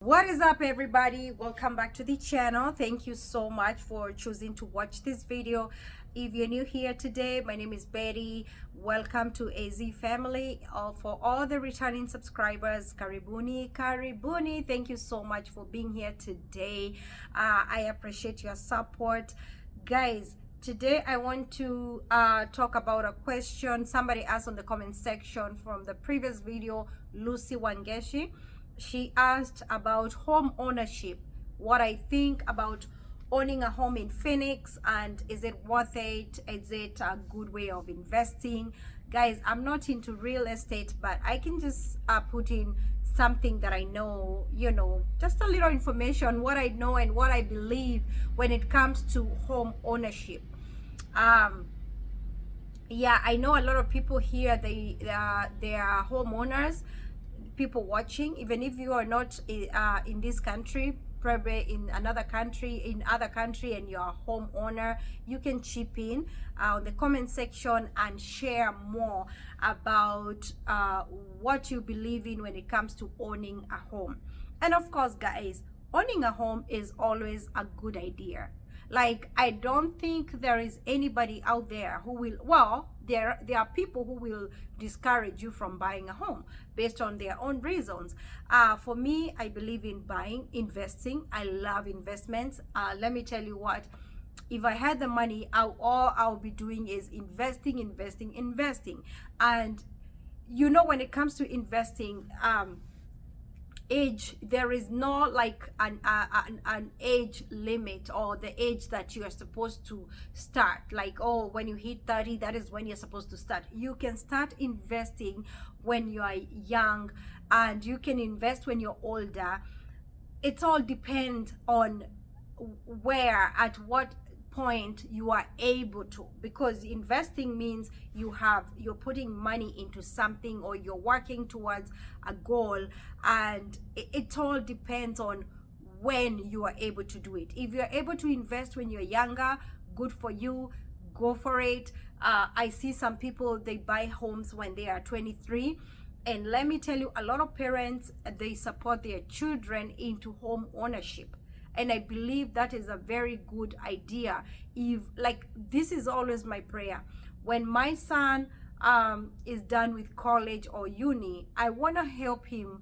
What is up, everybody? Welcome back to the channel. Thank you so much for choosing to watch this video. If you're new here today, my name is Betty. Welcome to AZ family. For all the returning subscribers, karibuni. Thank you so much for being here today. I appreciate your support, guys. Today I want to talk about a question somebody asked on the comment section from the previous video. Lucy Wangeshi, she asked about home ownership, what I think about owning a home in Phoenix, and is it worth it? Is it a good way of investing? Guys, I'm not into real estate, but I can just put in something that I know, just a little information, what I know and what I believe when it comes to home ownership. Yeah, I know a lot of people here, they are homeowners, people watching. Even if you are not in this country, probably in another country, and you're a homeowner, you can chip in the comment section and share more about what you believe in when it comes to owning a home. And of course, guys, owning a home is always a good idea. Like, I don't think there is anybody out there who will, well, there are people who will discourage you from buying a home based on their own reasons. For me, I believe in investing. I love investments. Let me tell you what, if I had the money, all I'll be doing is investing. And when it comes to investing, age, there is no like an age limit, or the age that you are supposed to start, like, oh, when you hit 30, that is when you're supposed to start. You can start investing when you are young, and you can invest when you're older. It all depends on where, at what point you are able to, because investing means you're putting money into something, or you're working towards a goal, and it all depends on when you are able to do it. If you're able to invest when you're younger, good for you, go for it. I see some people, they buy homes when they are 23, and let me tell you, a lot of parents, they support their children into home ownership, and I believe that is a very good idea. If, like, this is always my prayer, when my son is done with college or uni, I want to help him.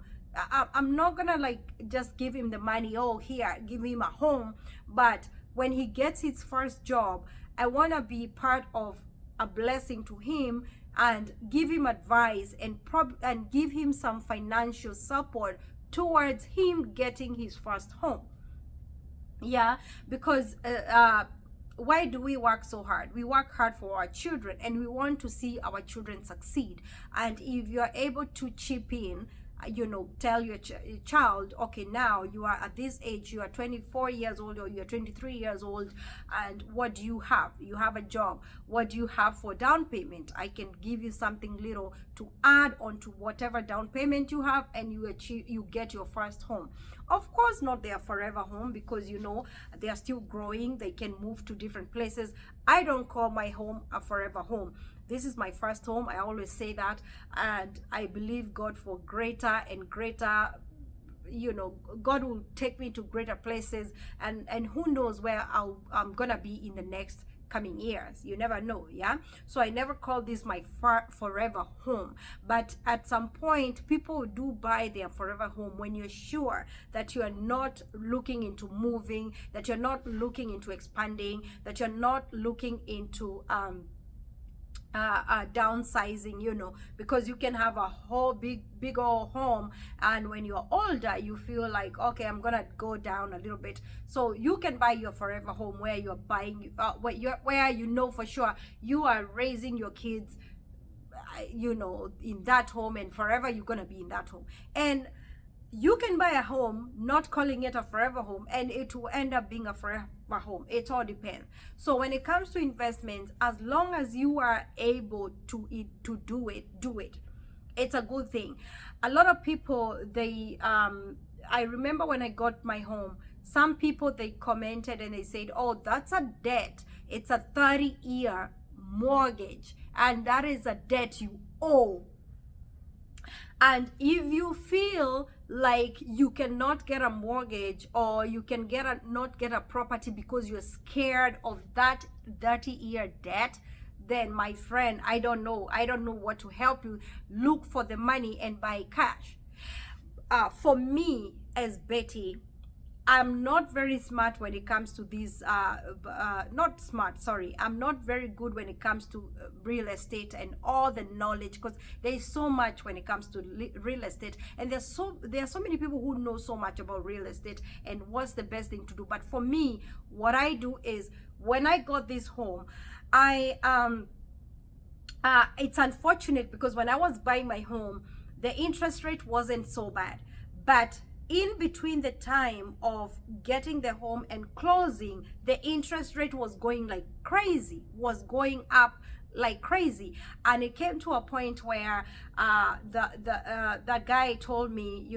I'm not gonna like just give him the money, oh, here, give him a home, but when he gets his first job, I want to be part of a blessing to him, and give him advice, and give him some financial support towards him getting his first home. Yeah, because why do we work so hard? We work hard for our children, and we want to see our children succeed. And if you're able to chip in, tell your child, okay, now you are at this age, you are 24 years old, or you're 23 years old, and what do you have? You have a job. What do you have for down payment? I can give you something little to add on to whatever down payment you have, and you get your first home. Of course, not their forever home, because they are still growing, they can move to different places. I don't call my home a forever home. This is my first home. I always say that, and I believe God for greater and greater. God will take me to greater places, and who knows where I'm gonna be in the next coming years. You never know. Yeah, so I never call this my forever home, but at some point people do buy their forever home when you're sure that you are not looking into moving, that you're not looking into expanding, that you're not looking into downsizing, because you can have a whole big old home, and when you're older you feel like, okay, I'm gonna go down a little bit. So you can buy your forever home where you're buying where for sure you are raising your kids in that home, and forever you're gonna be in that home. And you can buy a home not calling it a forever home, and it will end up being a forever home. It all depends. So when it comes to investments, as long as you are able to do it, it's a good thing. A lot of people, they I remember when I got my home, some people, they commented and they said, oh, that's a debt, it's a 30-year mortgage, and that is a debt you owe. And if you feel like you cannot get a mortgage, or you can not get a property because you're scared of that 30-year debt, then my friend, I don't know what to help you. Look for the money and buy cash. For me as Betty, I'm not very smart when it comes to these, not smart, sorry. I'm not very good when it comes to real estate and all the knowledge, because there's so much when it comes to real estate. And there are so many people who know so much about real estate and what's the best thing to do. But for me, what I do is, when I got this home, it's unfortunate because when I was buying my home, the interest rate wasn't so bad. But in between the time of getting the home and closing, the interest rate was going like crazy, was going up like crazy. And it came to a point where that guy told me,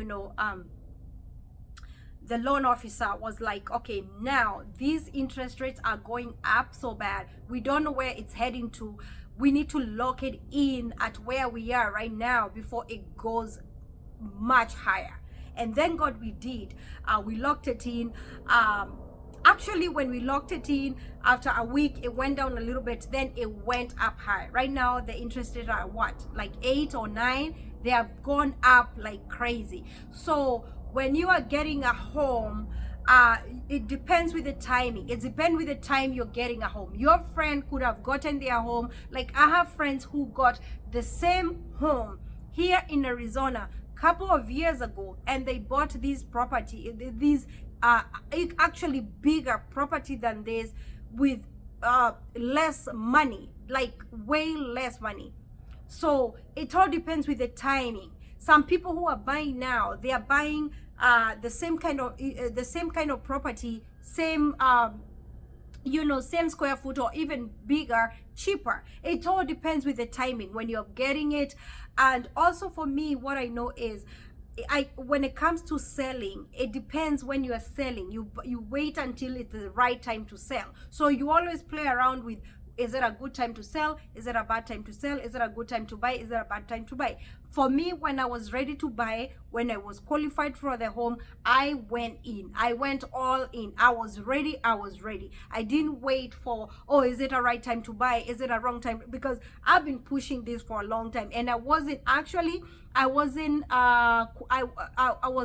the loan officer was like, okay, now these interest rates are going up so bad, we don't know where it's heading to. We need to lock it in at where we are right now before it goes much higher. And thank God we did. We locked it in. Actually, when we locked it in, after a week, it went down a little bit. Then it went up high. Right now, the interest rates are what? Like 8 or 9? They have gone up like crazy. So when you are getting a home, it depends with the timing. It depends with the time you're getting a home. Your friend could have gotten their home. Like, I have friends who got the same home here in Arizona couple of years ago, and they bought these actually bigger property than this, with less money, like way less money. So it all depends with the timing. Some people who are buying now, they are buying the same kind of property, same same square foot or even bigger, cheaper. It all depends with the timing when you're getting it. And also for me, what I know is, when it comes to selling, it depends when you are selling. You wait until it's the right time to sell. So you always play around with, is it a good time to sell? Is it a bad time to sell? Is it a good time to buy? Is it a bad time to buy? For me, when I was ready to buy, when I was qualified for the home, I went in. I went all in. I was ready. I didn't wait for, oh, is it a right time to buy? Is it a wrong time? Because I've been pushing this for a long time, and I was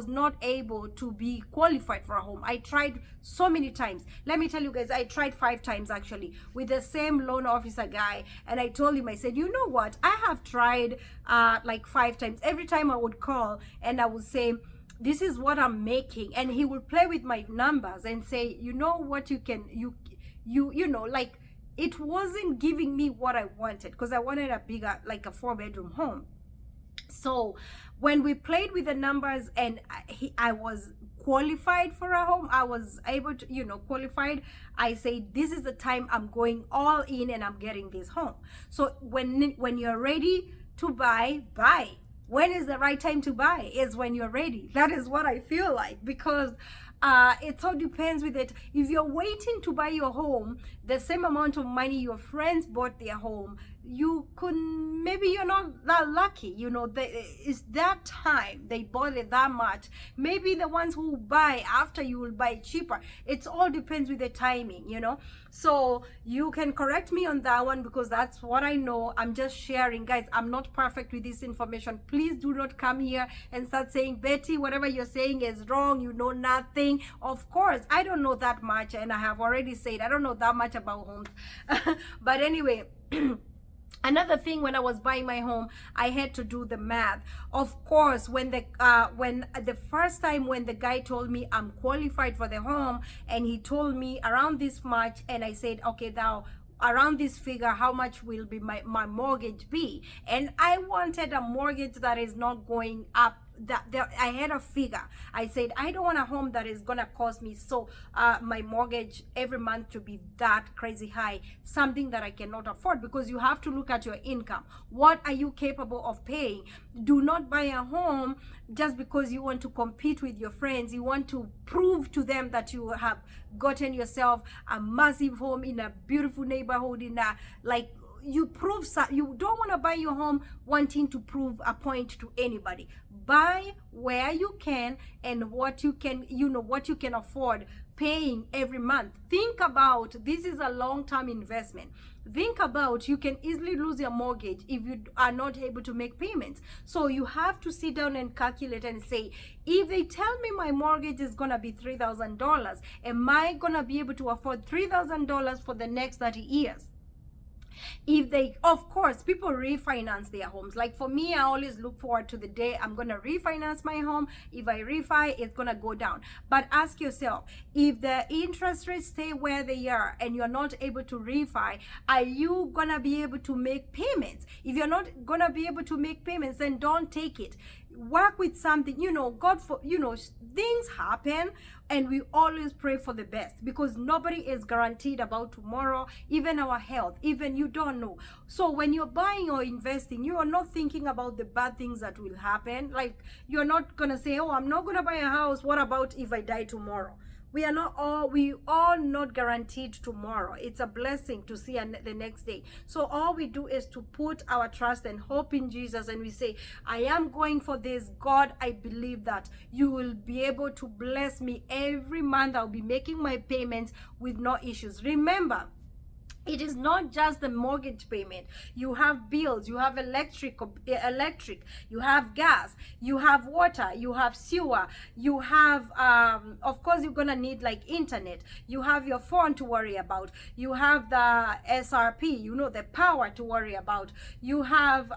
not able to be qualified for a home. I tried so many times. Let me tell you guys, I tried 5 times actually with the same loan officer guy, and I told him, I said, you know what? I have tried like 5 times. Every time I would call and I would say, this is what I'm making, and he would play with my numbers and say, you know what, like, it wasn't giving me what I wanted, because I wanted a bigger, like a 4-bedroom home. So when we played with the numbers and I was qualified for a home, I was able to, qualified, I say, this is the time I'm going all in and I'm getting this home. So when you're ready to buy. When is the right time to buy? Is when you're ready. That is what I feel like, because it all depends with it. If you're waiting to buy your home, the same amount of money your friends bought their home, maybe you're not that lucky. It's that time they bought it that much. Maybe the ones who buy after you will buy cheaper. It all depends with the timing, So you can correct me on that one, because that's what I know. I'm just sharing, guys. I'm not perfect with this information. Please do not come here and start saying, Betty, whatever you're saying is wrong. You know nothing. Of course, I don't know that much, and I have already said I don't know that much about homes. But anyway. Another thing, when I was buying my home, I had to do the math. Of course, when the first time when the guy told me I'm qualified for the home, and he told me around this much, and I said, okay, now around this figure, how much will be my mortgage be? And I wanted a mortgage that is not going up. I had a figure. I said, I don't want a home that is gonna cost me my mortgage every month to be that crazy high, something that I cannot afford, because you have to look at your income. What are you capable of paying? Do not buy a home just because you want to compete with your friends. You want to prove to them that you have gotten yourself a massive home in a beautiful neighborhood, in a, like, you prove you don't want to buy your home wanting to prove a point to anybody. Buy where you can and what you can, what you can afford paying every month. Think about, this is a long-term investment. Think about, you can easily lose your mortgage if you are not able to make payments. So you have to sit down and calculate and say, if they tell me my mortgage is gonna be $3,000, am I gonna be able to afford $3,000 for the next 30 years? If they, of course, people refinance their homes. Like for me, I always look forward to the day I'm gonna refinance my home. If I refi, it's gonna go down. But ask yourself, if the interest rates stay where they are and you're not able to refi, are you gonna be able to make payments? If you're not gonna be able to make payments, then don't take it. Work with something, God, for things happen, and we always pray for the best, because nobody is guaranteed about tomorrow, even our health, even you don't know. So when you're buying or investing, you are not thinking about the bad things that will happen. Like, you're not gonna say, oh, I'm not gonna buy a house, what about if I die tomorrow? We all not guaranteed tomorrow. It's a blessing to see the next day. So all we do is to put our trust and hope in Jesus, and we say, I am going for this. God, I believe that you will be able to bless me every month. I'll be making my payments with no issues. Remember, it is not just the mortgage payment. You have bills, you have electric, you have gas, you have water, you have sewer, you have, of course, you're gonna need like internet. You have your phone to worry about. You have the SRP, the power to worry about. You have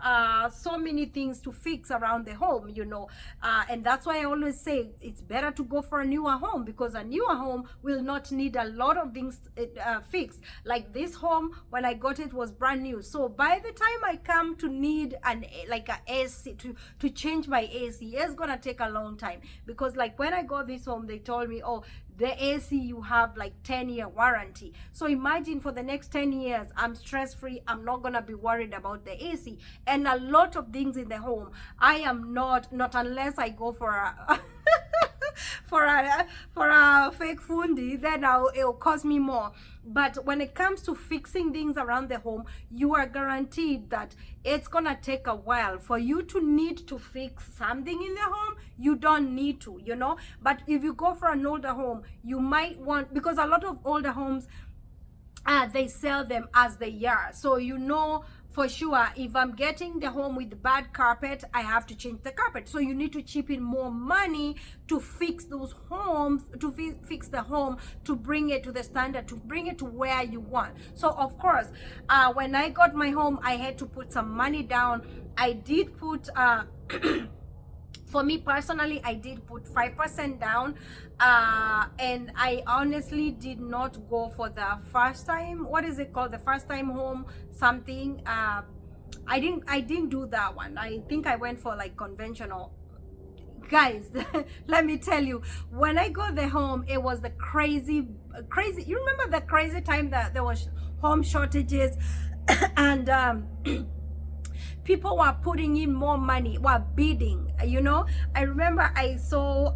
so many things to fix around the home, and that's why I always say it's better to go for a newer home, because a newer home will not need a lot of things fixed. Like this home, when I got it, was brand new. So by the time I come to need an AC to change my AC, it's gonna take a long time, because like when I got this home, they told me, oh, the AC, you have like 10-year warranty. So imagine for the next 10 years, I'm stress-free. I'm not gonna be worried about the AC. And a lot of things in the home, I am not unless I go for a for a fake fundi, then it'll cost me more. But when it comes to fixing things around the home, you are guaranteed that it's gonna take a while for you to need to fix something in the home. You don't need to, but if you go for an older home, you might want, because a lot of older homes, they sell them as they are. So for sure, if I'm getting the home with bad carpet, I have to change the carpet. So you need to chip in more money to fix those homes, to fix the home, to bring it to the standard, to bring it to where you want. So of course, when I got my home, I had to put some money down. I did put for me personally, I did put 5% down, and I honestly did not go for the first time, what is it called, the first time home something. I didn't do that one. I think I went for like conventional. Guys, let me tell you, when I got the home, it was the crazy, you remember the crazy time that there was home shortages and people were putting in more money, were bidding, I remember I saw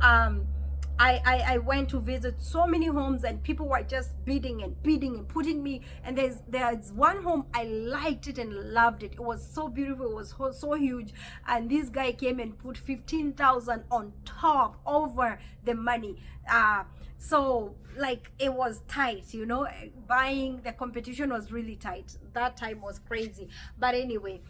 I went to visit so many homes, and people were just bidding and putting me, and there's one home I liked it and loved it. It was so beautiful, it was so huge, and this guy came and put 15,000 on top over the money. So like it was tight, buying, the competition was really tight. That time was crazy. But anyway,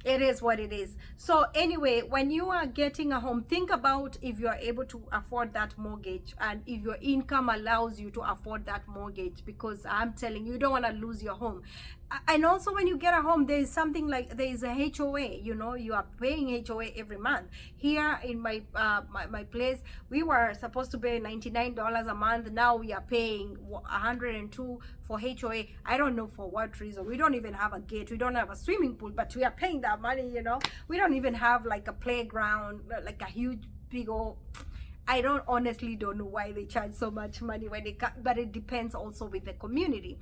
it is what it is. So anyway, when you are getting a home, think about if you are able to afford that mortgage, and if your income allows you to afford that mortgage, because I'm telling you, you don't want to lose your home. And also, when you get a home, there is something like, there is a HOA, you are paying HOA every month. Here in my my place, we were supposed to pay $99 a month. Now we are paying $102 for HOA. I don't know for what reason. We don't even have a gate, we don't have a swimming pool, but we are paying that money. We don't even have like a playground, like a huge big old, I honestly don't know why they charge so much money when but it depends also with the community.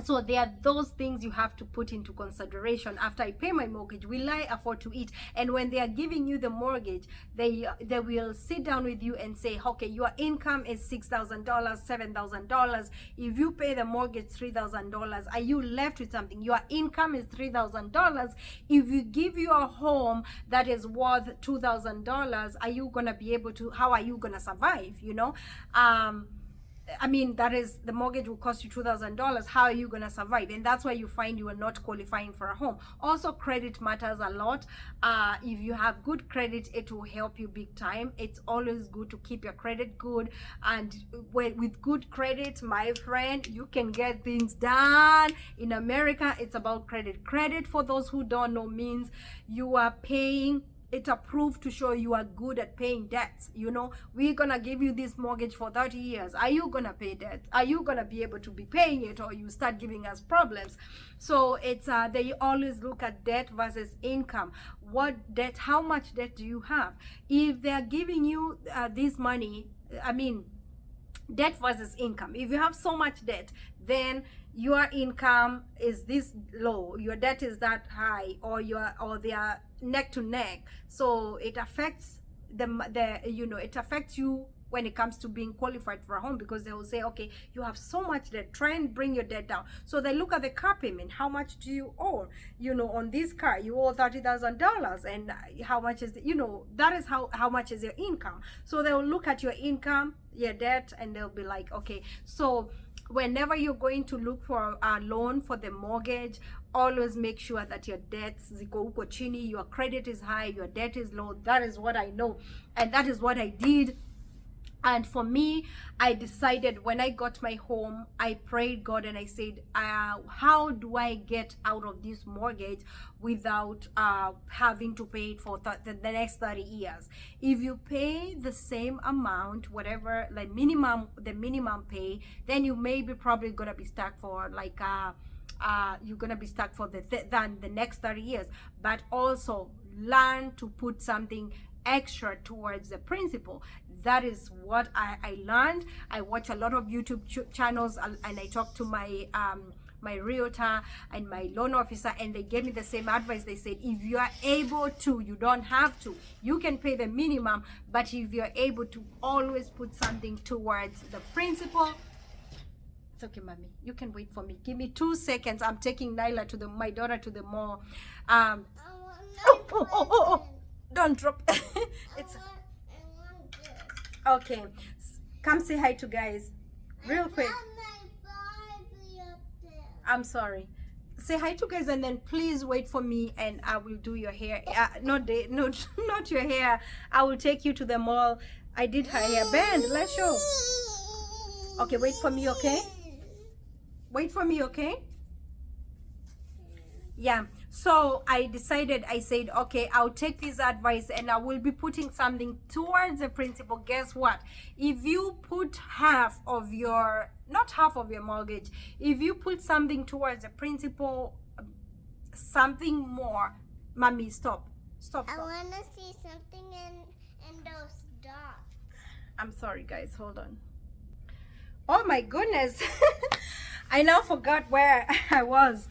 So there are those things you have to put into consideration. After I pay my mortgage, will I afford to eat? And when they are giving you the mortgage, they will sit down with you and say, okay, your income is $6,000, $7,000. If you pay the mortgage $3,000, are you left with something? Your income is $3,000. If you give you a home that is worth $2,000, are you gonna be able to? How are you gonna survive? I mean, that is, the mortgage will cost you $2,000. How are you going to survive? And that's why you find you are not qualifying for a home. Also, credit matters a lot. If you have good credit, it will help you big time. It's always good to keep your credit good. And with good credit, my friend, you can get things done. In America, it's about credit. Credit, for those who don't know, means you are paying, it's approved to show you are good at paying debts. We're gonna give you this mortgage for 30 years. Are you gonna pay debt? Are you gonna be able to be paying it, or you start giving us problems? So it's they always look at debt versus income. What debt? How much debt do you have? If they're giving you this money, I mean, debt versus income. If you have so much debt, then your income is this low, your debt is that high, or they are neck to neck. So it affects it affects you when it comes to being qualified for a home, because they will say, okay, you have so much debt, try and bring your debt down. So they look at the car payment. How much do you owe? On this car you owe $30,000, and how much is that is how much is your income. So they will look at your income, your debt, and they'll be like, okay. So whenever you're going to look for a loan for the mortgage, always make sure that your debts ziko uko chini, your credit is high, your debt is low. That is what I know, and that is what I did. And for me, I decided when I got my home, I prayed God and I said, how do I get out of this mortgage without having to pay it for the next 30 years? If you pay the same amount, whatever, like the minimum pay, then you may be probably going to be stuck for like you're going to be stuck for the next 30 years. But also learn to put something extra towards the principal. That is what I learned. I watch a lot of YouTube channels, and I talk to my my realtor and my loan officer, and they gave me the same advice. They said, if you are able to, you don't have to, you can pay the minimum, but if you're able to, always put something towards the principal. It's okay, mommy, you can wait for me. Give me 2 seconds. I'm taking Nyla my daughter to the mall. Don't drop. It's okay. Come say hi to guys real quick. I'm sorry. Say hi to guys, and then please wait for me, and I will do your hair. Not your hair. I will take you to the mall. I did her hair. Bend. Let's show. Okay, wait for me, okay? Wait for me, okay? Yeah, so I said, okay, I'll take this advice and I will be putting something towards the principal. Guess what? If you put not half of your mortgage, if you put something towards the principal, something more, mommy, stop. I want to see something in those dots. I'm sorry, guys, hold on. Oh my goodness. I now forgot where I was.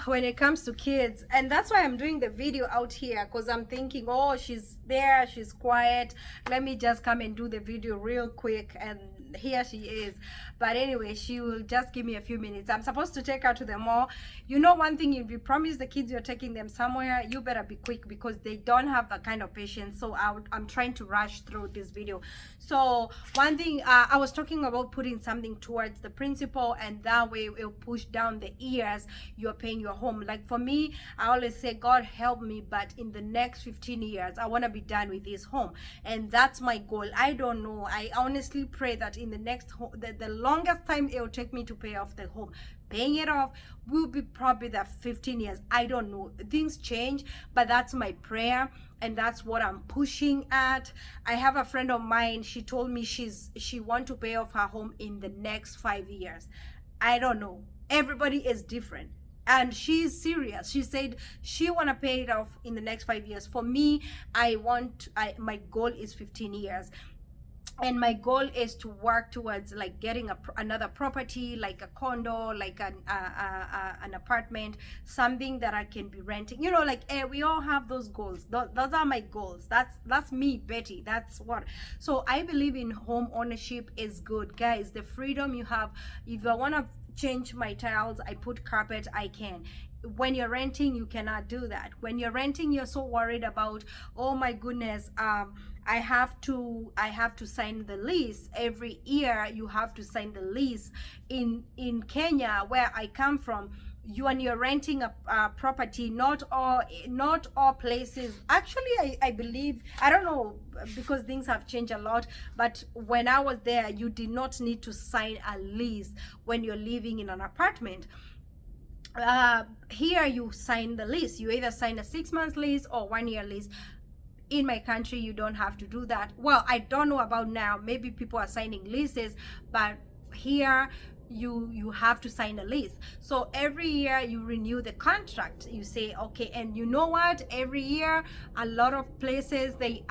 When it comes to kids, and that's why I'm doing the video out here, because I'm thinking, oh, she's there, she's quiet, let me just come and do the video real quick, and here she is. But anyway, she will just give me a few minutes. I'm supposed to take her to the mall. One thing, if you promise the kids you're taking them somewhere, you better be quick, because they don't have that kind of patience. So I'm trying to rush through this video. So one thing, I was talking about putting something towards the principal, and that way it'll push down the years you're paying your home. Like for me, I always say, God help me, but in the next 15 years I want to be done with this home, and that's my goal. I don't know, I honestly pray that in the next the longest time it will take me to pay off the home, paying it off, will be probably the 15 years. I don't know, things change, but that's my prayer, and that's what I'm pushing at. I have a friend of mine, she told me she want to pay off her home in the next 5 years. I don't know, everybody is different, and she's serious. She said she want to pay it off in the next 5 years. For me, my goal is 15 years. and my goal is to work towards like getting another property, like a condo, like an apartment, something that I can be renting, you know, like we all have those goals. Those are my goals. That's me, Betty. That's what. So I believe in home ownership is good, guys. The freedom you have. If I want to change my tiles, I put carpet, I can. When you're renting, you cannot do that. When you're renting, you're so worried about, oh my goodness, I have to sign the lease every year. You have to sign the lease. In Kenya, where I come from, when you're renting a property, not all places actually, I believe, I don't know, because things have changed a lot, but when I was there, you did not need to sign a lease when you're living in an apartment. Here you sign the lease. You either sign a 6-month lease or 1-year lease. In my country, you don't have to do that. Well, I don't know about now, maybe people are signing leases, but here you have to sign a lease. So every year you renew the contract. You say, okay, and you know what, every year a lot of places they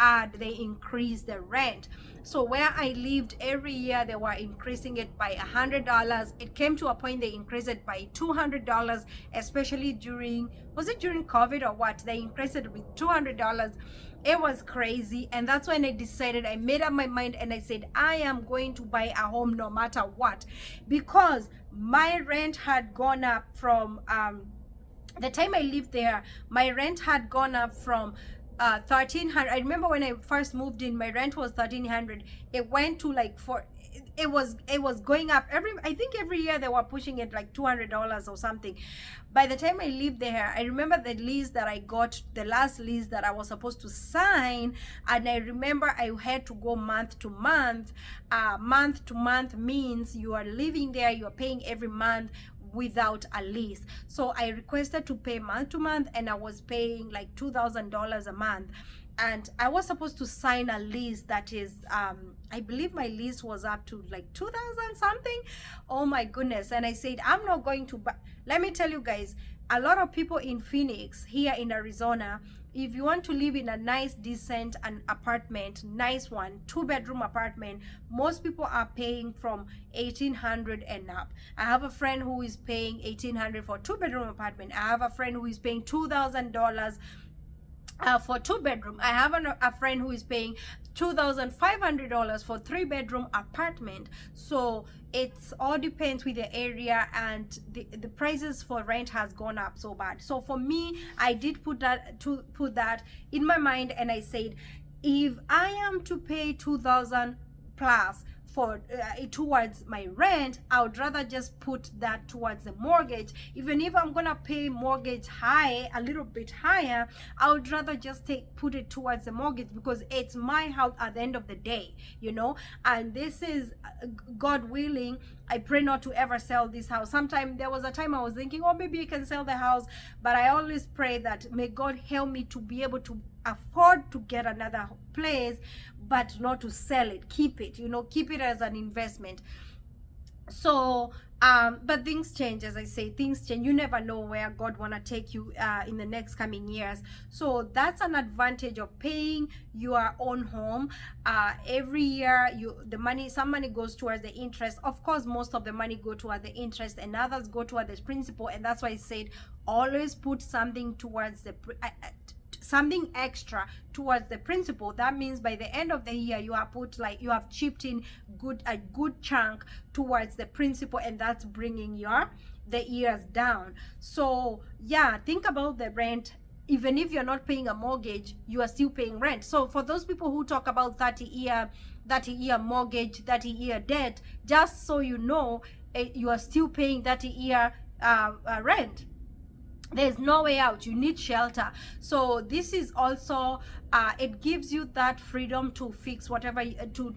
increase the rent. So where I lived, every year they were increasing it by $100. It came to a point they increased it by $200, especially during, was it during COVID or what? They increased it with $200. It was crazy. And that's when I decided, I made up my mind and I said, I am going to buy a home no matter what, because my rent had gone up from the time I lived there. My rent had gone up from 1,300. I remember when I first moved in, my rent was 1,300. It went to like it was going up I think every year they were pushing it like $200 or something. By the time I lived there, I remember the lease that I got, the last lease that I was supposed to sign, and I remember I had to go month to month. Month to month means you are living there, you are paying every month without a lease. So I requested to pay month to month, and I was paying like $2,000 a month. And I was supposed to sign a lease that is, I believe my lease was up to like 2,000 something. Oh my goodness. And I said, I'm not going to buy. Let me tell you guys, a lot of people in Phoenix, here in Arizona, if you want to live in a nice, decent apartment, nice one, 2-bedroom apartment, most people are paying from $1,800 and up. I have a friend who is paying $1,800 for a 2-bedroom apartment. I have a friend who is paying $2,000 for 2-bedroom. I have a friend who is paying $2,500 for 3-bedroom apartment. So it's all depends with the area, and the prices for rent has gone up so bad. So for me, I did put that in my mind, and I said, if I am to pay 2,000 plus for towards my rent, I would rather just put that towards the mortgage. Even if I'm gonna pay mortgage high, a little bit higher, I would rather just put it towards the mortgage, because it's my house at the end of the day, you know. And this is, God willing, I pray not to ever sell this house. Sometime there was a time I was thinking, oh, maybe I can sell the house, but I always pray that may God help me to be able to afford to get another place, but not to sell it. Keep it, you know, keep it as an investment. So but things change. As I say, things change. You never know where God wanna take you in the next coming years. So that's an advantage of paying your own home. Every year, some money goes towards the interest. Of course, most of the money go toward the interest, and others go toward the principal. And that's why I said, always put something towards the something extra towards the principal. That means by the end of the year, you have chipped in a good chunk towards the principal, and that's bringing the years down. So yeah, think about the rent. Even if you're not paying a mortgage, you are still paying rent. So for those people who talk about 30-year mortgage, 30-year debt, just so you know, you are still paying 30-year rent. There's no way out. You need shelter. So this is also it gives you that freedom to fix whatever to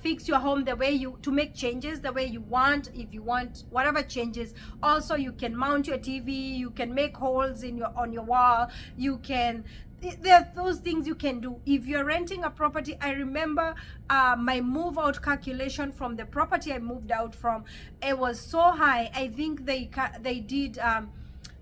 fix your home the way to make changes the way you want. If you want whatever changes, also you can mount your TV, you can make holes on your wall, you can, there are those things you can do. If you're renting a property, I remember my move out calculation from the property I moved out from, it was so high. I think they did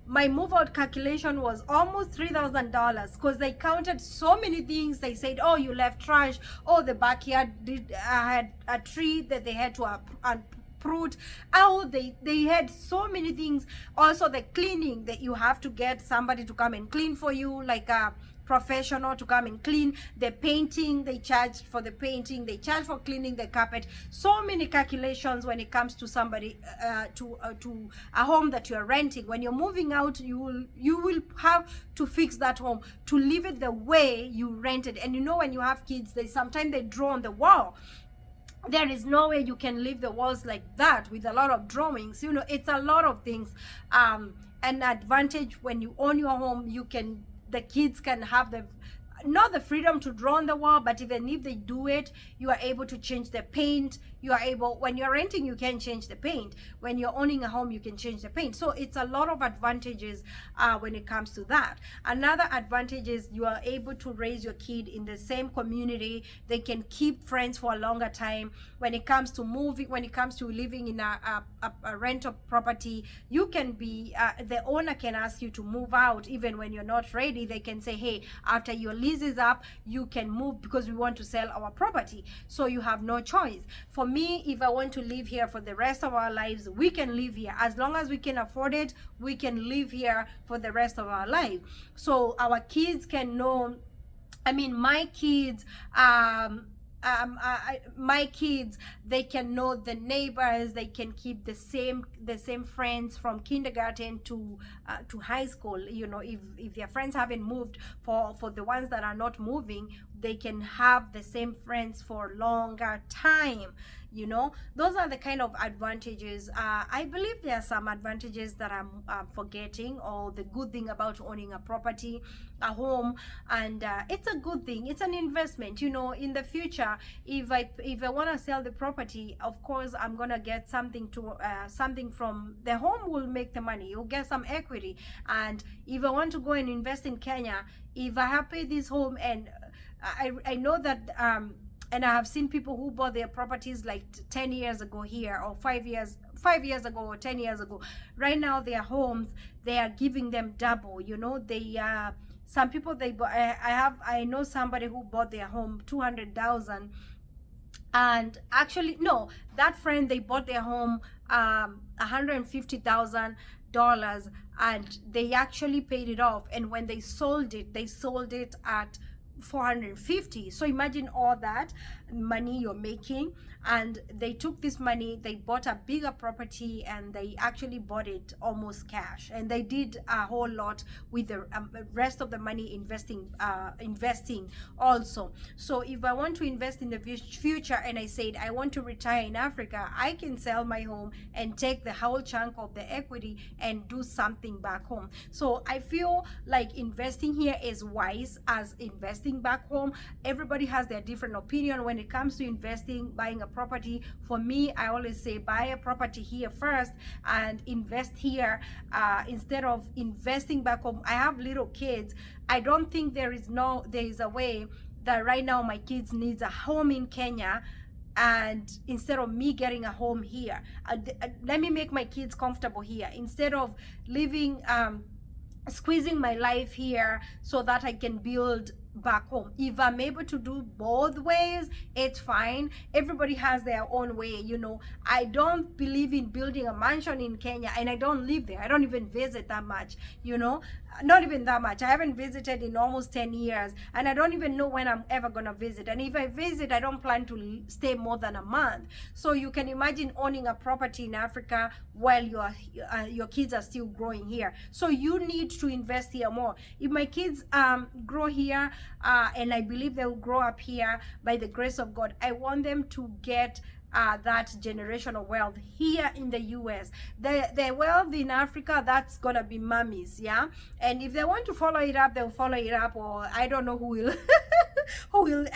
my move out calculation was almost $3,000 because they counted so many things. They said, oh, you left trash. Oh, the backyard had a tree that they had to uproot. Oh, they had so many things. Also, the cleaning, that you have to get somebody to come and clean for you, like a professional to come and clean. The painting, they charge for the painting, they charge for cleaning the carpet. So many calculations when it comes to somebody to a home that you are renting. When you're moving out, you will have to fix that home to leave it the way you rented. And you know, when you have kids, sometimes they draw on the wall. There is no way you can leave the walls like that with a lot of drawings. You know, it's a lot of things. An advantage when you own your home, the kids can have not the freedom to draw on the wall, but even if they do it, you are able to change the paint. You are able, when you're renting, you can change the paint. When you're owning a home, you can change the paint. So it's a lot of advantages when it comes to that. Another advantage is you are able to raise your kid in the same community. They can keep friends for a longer time. When it comes to moving, when it comes to living in a rental property, you can be, the owner can ask you to move out even when you're not ready. They can say, hey, after your lease is up, you can move because we want to sell our property. So you have no choice. For me, if I want to live here for the rest of our lives, we can live here. As long as we can afford it, we can live here for the rest of our life. So our kids can know, I mean, my kids, my kids, they can know the neighbors. They can keep the same friends from kindergarten to high school. You know, if their friends haven't moved, for the ones that are not moving, they can have the same friends for longer time. You know, those are the kind of advantages. I believe there are some advantages that I'm forgetting, or the good thing about owning a property, a home, and it's a good thing. It's an investment. You know, in the future, if I want to sell the property, of course I'm gonna get something from the home. Will make the money. You'll get some equity. And if I want to go and invest in Kenya, if I have paid this home, and I know that and I have seen people who bought their properties like 10 years ago here, or 5 years ago, or 10 years ago. Right now, their homes, they are giving them double. You know, they some people, I know somebody who bought their home 200,000, and actually no, that friend, they bought their home $150,000, and they actually paid it off. And when they sold it at 450. So imagine all that money you're making, and they took this money, they bought a bigger property, and they actually bought it almost cash, and they did a whole lot with the rest of the money investing also. So if I want to invest in the future, and I said I want to retire in Africa, I can sell my home and take the whole chunk of the equity and do something back home. So I feel like investing here is wise as investing back home. Everybody has their different opinion when it comes to investing, buying a property. For me, I always say buy a property here first and invest here instead of investing back home. I have little kids. I don't think there is a way that right now my kids needs a home in Kenya, and instead of me getting a home here, let me make my kids comfortable here instead of living squeezing my life here so that I can build back home. If I'm able to do both ways, it's fine. Everybody has their own way. You know, I don't believe in building a mansion in Kenya, and I don't live there. I don't even visit that much, you know, not even that much. I haven't visited in almost 10 years, and I don't even know when I'm ever gonna visit. And if I visit, I don't plan to stay more than a month. So you can imagine owning a property in Africa while your kids are still growing here. So you need to invest here more. If my kids grow here, and I believe they will grow up here by the grace of God, I want them to get that generational wealth here in the US. The wealth in Africa, that's gonna be mummies, yeah. And if they want to follow it up, they'll follow it up, or I don't know who will who will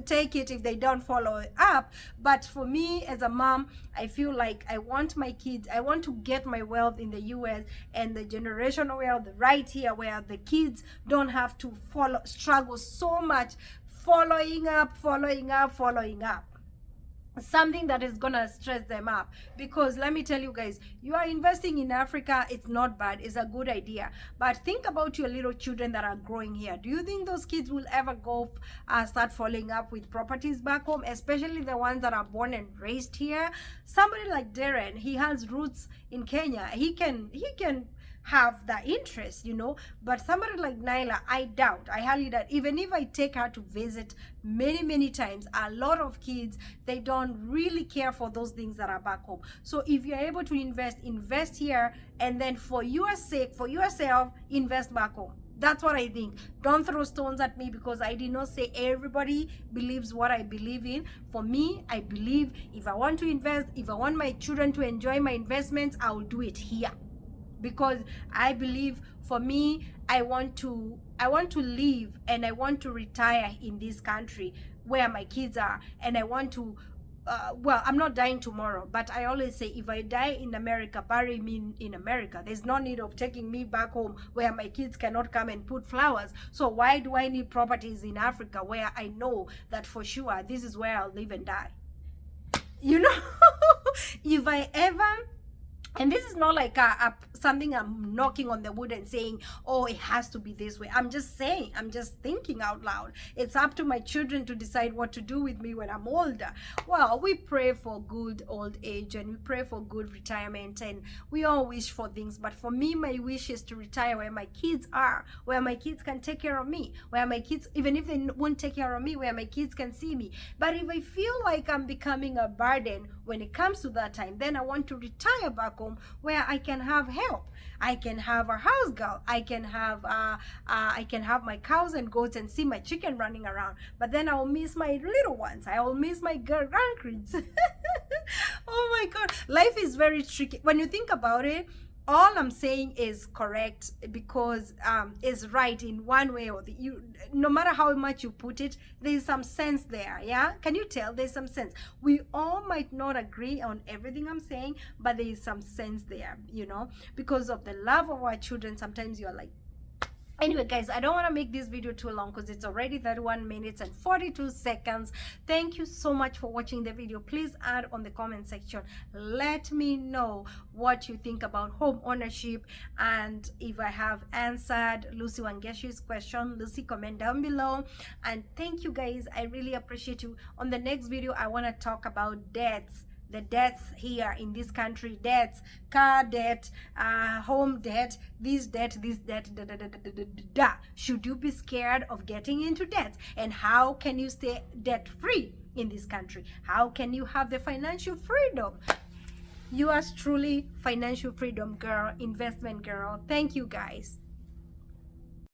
take it if they don't follow it up. But for me as a mom, I feel like I want my kids, I want to get my wealth in the US, and the generational wealth right here, where the kids don't have to struggle so much following up. something that is gonna stress them up. Because let me tell you guys, you are investing in Africa, it's not bad, it's a good idea, but think about your little children that are growing here. Do you think those kids will ever go start falling up with properties back home, especially the ones that are born and raised here? Somebody like Darren, he has roots in Kenya, he can have the interest, you know. But somebody like Nyla, I doubt, I highly doubt, even if I take her to visit many times, a lot of kids, they don't really care for those things that are back home. So if you're able to invest here, and then for your sake, for yourself, invest back home. That's what I think. Don't throw stones at me, because I did not say everybody believes what I believe in. For me, I believe if I want to invest, if I want my children to enjoy my investments, I will do it here. Because I believe, for me, I want to live and I want to retire in this country where my kids are, and I want to well, I'm not dying tomorrow, but I always say, if I die in America, bury me in America. There's no need of taking me back home where my kids cannot come and put flowers. So why do I need properties in Africa where I know that for sure this is where I'll live and die? You know, if I ever, and this is not like something I'm knocking on the wood and saying, oh, it has to be this way. I'm just saying, I'm just thinking out loud. It's up to my children to decide what to do with me when I'm older. Well, we pray for good old age, and we pray for good retirement, and we all wish for things. But for me, my wish is to retire where my kids are, where my kids can take care of me, where my kids, even if they won't take care of me, where my kids can see me. But if I feel like I'm becoming a burden when it comes to that time, then I want to retire back home where I can have help. I can have a house girl. I can have my cows and goats and see my chicken running around. But then I'll miss my little ones. I will miss my grandkids. Oh my God, life is very tricky when you think about it. All I'm saying is correct, because is right in one way or the you. No matter how much you put it, there's some sense there. Yeah, can you tell? There's some sense. We all might not agree on everything I'm saying, but there is some sense there. You know, because of the love of our children. Sometimes you're like, anyway guys, I don't want to make this video too long because it's already 31 minutes and 42 seconds. Thank you so much for watching the video. Please add on the comment section, let me know what you think about home ownership, and if I have answered Lucy Wangeshi's question, Lucy, comment down below. And thank you guys, I really appreciate you. On the next video, I want to talk about debts, the debts here in this country, debts, car debt, home debt, this debt, should you be scared of getting into debt, and how can you stay debt free in this country? How can you have the financial freedom? Yours truly, financial freedom girl, investment girl. Thank you guys.